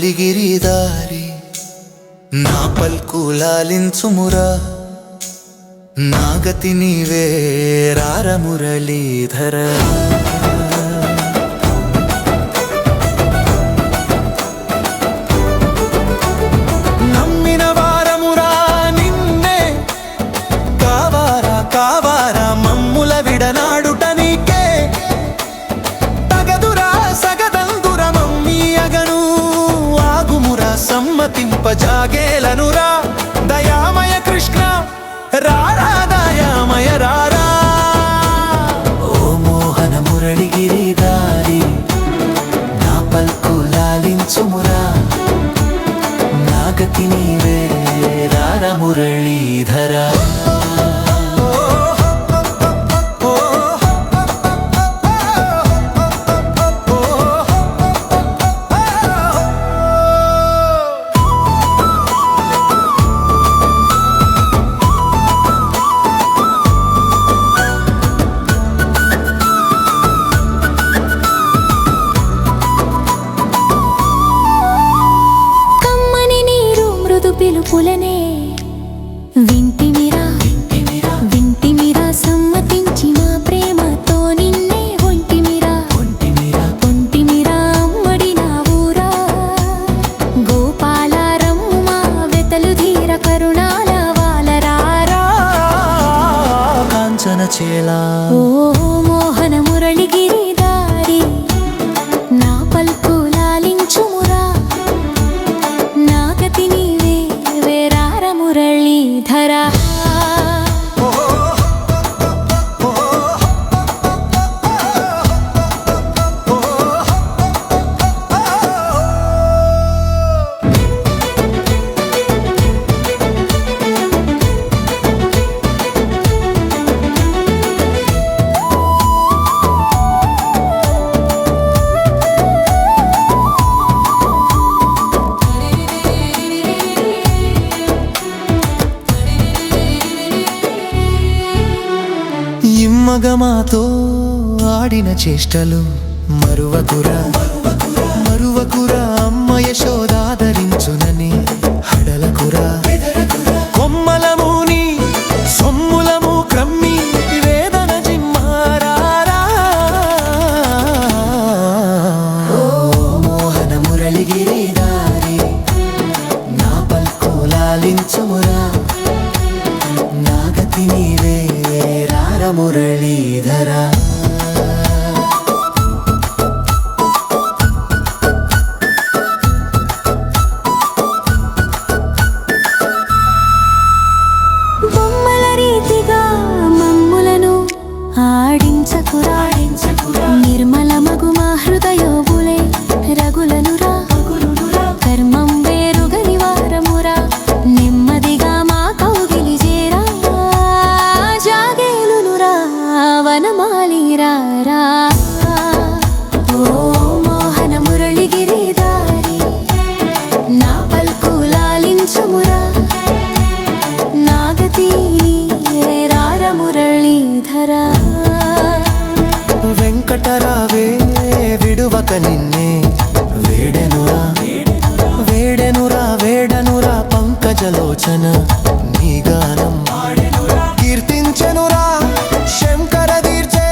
మురళిగిరిదారి నా పల్కులాలించుమురా నా గతి నీవే రార మురళీధర నమ్మిన వారమురా నిన్నే కావారా కావారా మమ్ముల విడనాడుట నీకే తగదురా సగదందుర మమ్మీ అగను ఆగుమురా సమ్మతింపజాగేలనురా దయామయ కృష్ణ రారా దయామయ రారా ఓ మోహన మురళిగిరిదారి నా పల్కులాలించుమురా నా గతి నీవే రార మురళీధర పిలుపులనే వింటిమిరా సమ్మతించి మా ప్రేమతో నిన్నే ఒంటిమిరా అమ్మడి నా ఊరా గోపాల రమ్మ వెతలు ధీర కరుణాల వాలరారా కాంచన చేలా ఓ మోహన మురళిగిరిదారి నా పల్కులాలించుమురా నా గతి నీవే వేరార మురళీధర మగమాతో ఆడిన చేష్టలు మరువకురా అమ్మ యశోదాదరించునని హడలకురా కొమ్మలముని సొమ్ములము క్రమ్మి వేదన జిమ్మారారా ఓ మోహన మురళిగిరిదారి నా పల్కులాలించుమురా నా గతి నీవే రార మురళీధర బొమ్మల రీతిగా మమ్ములను ఆడించకురా నిర్మల మగు మా హృదయోబులే రగులనురా కర్మం వేరుగని వారమురా నెమ్మదిగా మా కౌగిలి చేరా జాగేలునురా వనమాలిరారా ఓ మోహన మురళిగిరిదారి నా పల్కులాలించుమురా నా గతి రార మురళీధర వెంకటరావే విడువక నిన్నే వేడెనురా పంకజలోచన నీ గానం కీర్తించెనురా శంకర దీర్చే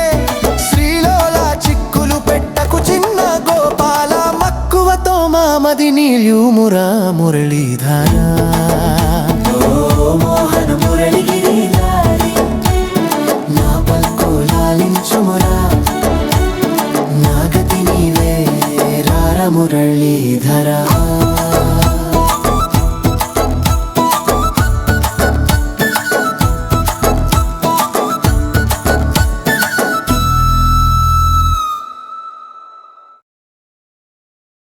శ్రీలోల చిక్కులు పెట్టకు చిన్న గోపాల మక్కువతో మామది నీల్యూమురా మురళీధర